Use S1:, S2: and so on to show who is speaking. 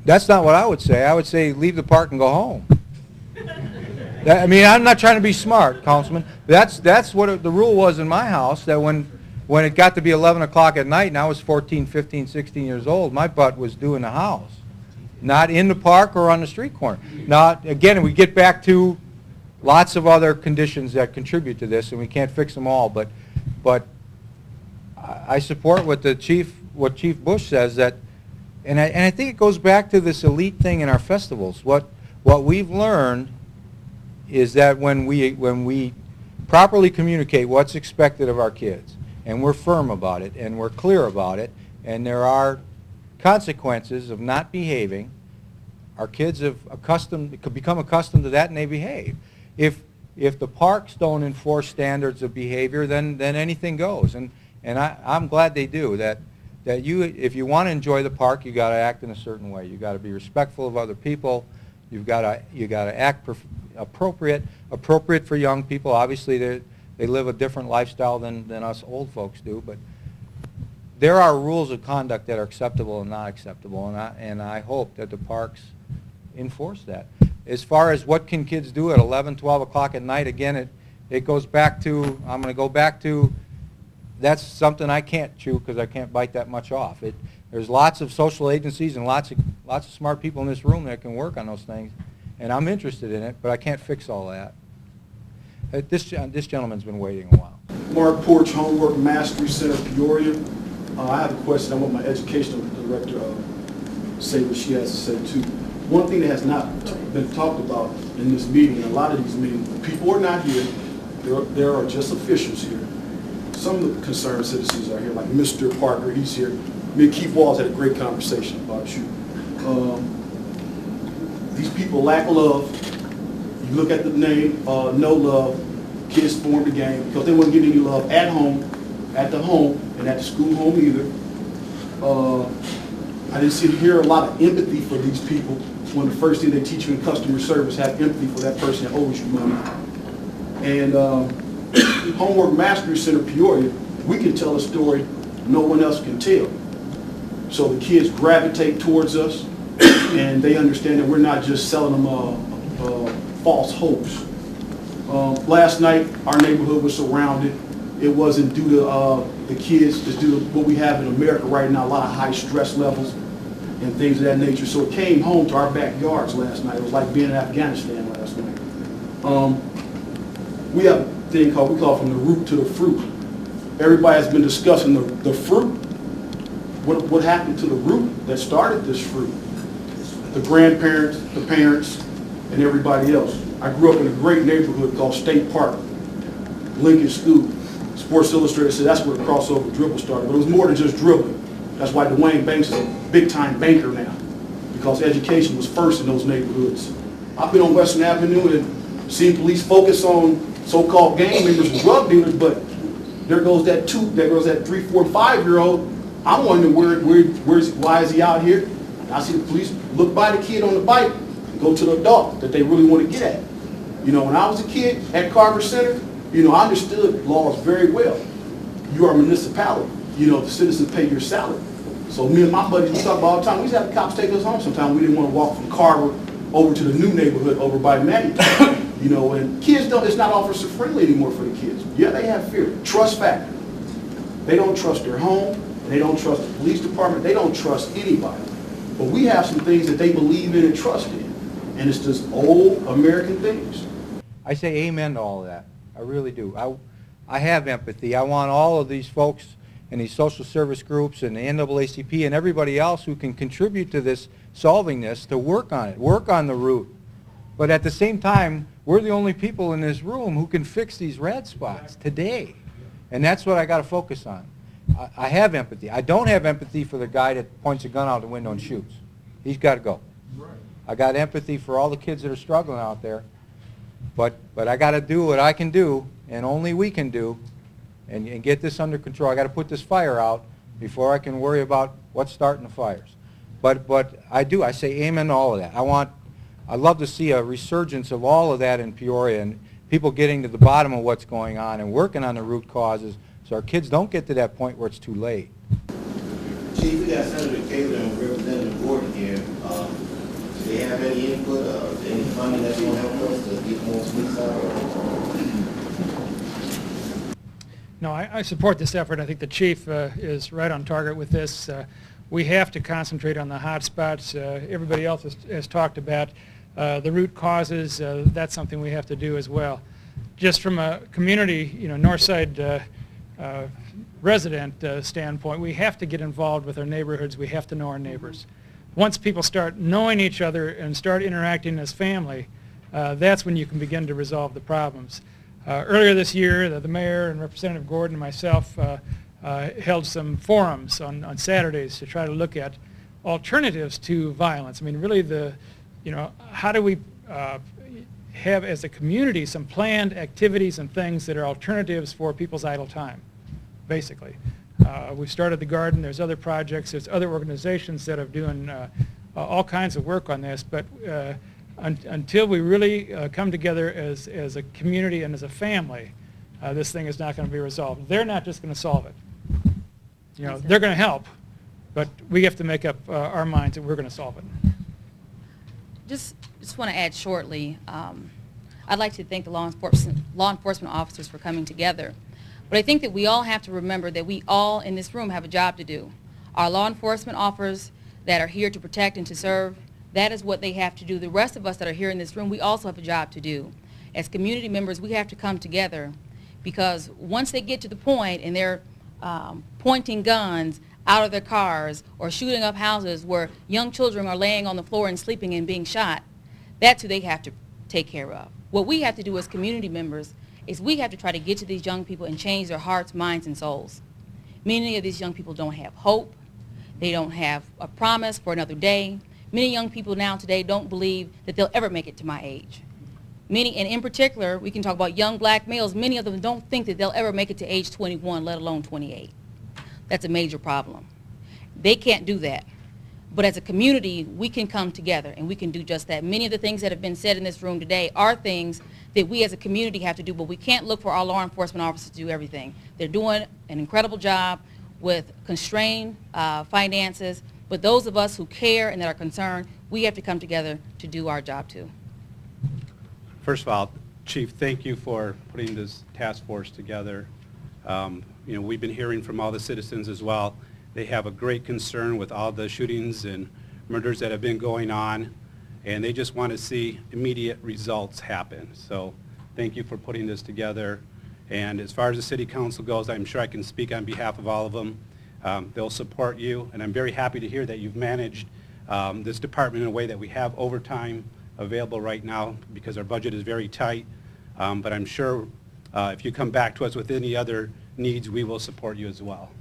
S1: That's not what I would say. I would say leave the park and go home. I mean, I'm not trying to be smart, Councilman. That's what the rule was in my house, that when it got to be 11 o'clock at night and I was 14, 15, 16 years old, my butt was due in the house. Not in the park or on the street corner. Now, again, we get back to lots of other conditions that contribute to this, and we can't fix them all, but I support what Chief Bush says, that, and I think it goes back to this elite thing in our festivals. What we've learned is that when we properly communicate what's expected of our kids, and we're firm about it, and we're clear about it, and there are consequences of not behaving, our kids could become accustomed to that, and they behave. If the parks don't enforce standards of behavior, then anything goes, and I'm glad they do. That if you want to enjoy the park, you got to act in a certain way. You got to be respectful of other people. You got to act appropriate for young people. Obviously, they live a different lifestyle than us old folks do, but there are rules of conduct that are acceptable and not acceptable, and I hope that the parks enforce that. As far as what can kids do at 11, 12 o'clock at night, again, it goes back to, I'm going to go back to, that's something I can't chew because I can't bite that much off. There's lots of social agencies and lots of smart people in this room that can work on those things, and I'm interested in it, but I can't fix all that. This gentleman's been waiting a while.
S2: Mark Porch, Homework Mastery Center, Peoria. I have a question. I want my educational director say what she has to say too. One thing that has not been talked about in this meeting, and a lot of these meetings, people are not here. There are just officials here. Some of the concerned citizens are here, like Mr. Parker, he's here. Me and Keith Walls had a great conversation about you. These people lack love. You look at the name, no love. Kids formed the game because they wouldn't get any love at home, and at the school home either. I didn't hear a lot of empathy for these people when the first thing they teach you in customer service, have empathy for that person that owes you money. And Homework Mastery Center, Peoria, we can tell a story no one else can tell. So the kids gravitate towards us, and they understand that we're not just selling them false hopes. Last night, our neighborhood was surrounded. It wasn't due to the kids, it's due to what we have in America right now, a lot of high stress levels and things of that nature. So it came home to our backyards last night. It was like being in Afghanistan last night. We have a thing we call from the root to the fruit. Everybody has been discussing the fruit. What happened to the root that started this fruit? The grandparents, the parents, and everybody else. I grew up in a great neighborhood called State Park, Lincoln School. Sports Illustrated said that's where the crossover dribble started, but it was more than just dribbling. That's why Dwayne Banks is a big-time banker now, because education was first in those neighborhoods. I've been on Western Avenue and seen police focus on so-called gang members and drug dealers, but there goes that 3, 4, 5-year-old. I'm wondering why is he out here? I see the police look by the kid on the bike and go to the adult that they really want to get at. You know, when I was a kid at Carver Center, you know, I understood laws very well. You are a municipality. You know, the citizens pay your salary. So me and my buddies, we talk about all the time. We used to have the cops take us home sometimes. We didn't want to walk from Carver over to the new neighborhood over by Maddie. You know, and kids it's not officer friendly anymore for the kids. Yeah, they have fear. Trust factor. They don't trust their home. And they don't trust the police department. They don't trust anybody. But we have some things that they believe in and trust in. And it's just old American things.
S1: I say amen to all of that. I really do. I have empathy. I want all of these folks and these social service groups and the NAACP and everybody else who can contribute to this, solving this, to work on it, work on the root. But at the same time, we're the only people in this room who can fix these red spots today. And that's what I got to focus on. I have empathy. I don't have empathy for the guy that points a gun out the window and shoots. He's got to go. I got empathy for all the kids that are struggling out there. But I got to do what I can do, and only we can do, and get this under control. I got to put this fire out before I can worry about what's starting the fires. But I say amen to all of that. I'd love to see a resurgence of all of that in Peoria and people getting to the bottom of what's going on and working on the root causes so our kids don't get to that point where it's too late.
S3: Chief, we got Senator Kaler and Representative Gordon here. they have any input, any funding that's going to help us to get more police out?
S4: No, I support this effort. I think the chief is right on target with this. We have to concentrate on the hot spots. Everybody else has talked about the root causes. That's something we have to do as well. Just from a community, north side resident standpoint, we have to get involved with our neighborhoods. We have to know our neighbors. Once people start knowing each other and start interacting as family, that's when you can begin to resolve the problems. Earlier this year, the mayor and Representative Gordon and myself held some forums on Saturdays to try to look at alternatives to violence. I mean, really how do we have as a community some planned activities and things that are alternatives for people's idle time, basically. We've started the garden. There's other projects. There's other organizations that are doing all kinds of work on this, but until we really come together as a community and as a family, this thing is not going to be resolved. They're not just going to solve it. They're going to help, but we have to make up our minds that we're going to solve it.
S5: Just want to add shortly, I'd like to thank the law enforcement officers for coming together. But I think that we all have to remember that we all in this room have a job to do. Our law enforcement officers that are here to protect and to serve, that is what they have to do. The rest of us that are here in this room, we also have a job to do. As community members, we have to come together, because once they get to the point and they're pointing guns out of their cars or shooting up houses where young children are laying on the floor and sleeping and being shot, that's who they have to take care of. What we have to do as community members is we have to try to get to these young people and change their hearts, minds, and souls. Many of these young people don't have hope. They don't have a promise for another day. Many young people now today don't believe that they'll ever make it to my age. Many, and in particular, we can talk about young black males, many of them don't think that they'll ever make it to age 21, let alone 28. That's a major problem. They can't do that. But as a community, we can come together and we can do just that. Many of the things that have been said in this room today are things that we as a community have to do, but we can't look for our law enforcement officers to do everything. They're doing an incredible job with constrained finances, but those of us who care and that are concerned, we have to come together to do our job too.
S6: First of all, Chief, thank you for putting this task force together. We've been hearing from all the citizens as well. They have a great concern with all the shootings and murders that have been going on, and they just want to see immediate results happen. So thank you for putting this together. And as far as the City Council goes, I'm sure I can speak on behalf of all of them. They'll support you, and I'm very happy to hear that you've managed this department in a way that we have overtime available right now, because our budget is very tight. But I'm sure if you come back to us with any other needs, we will support you as well.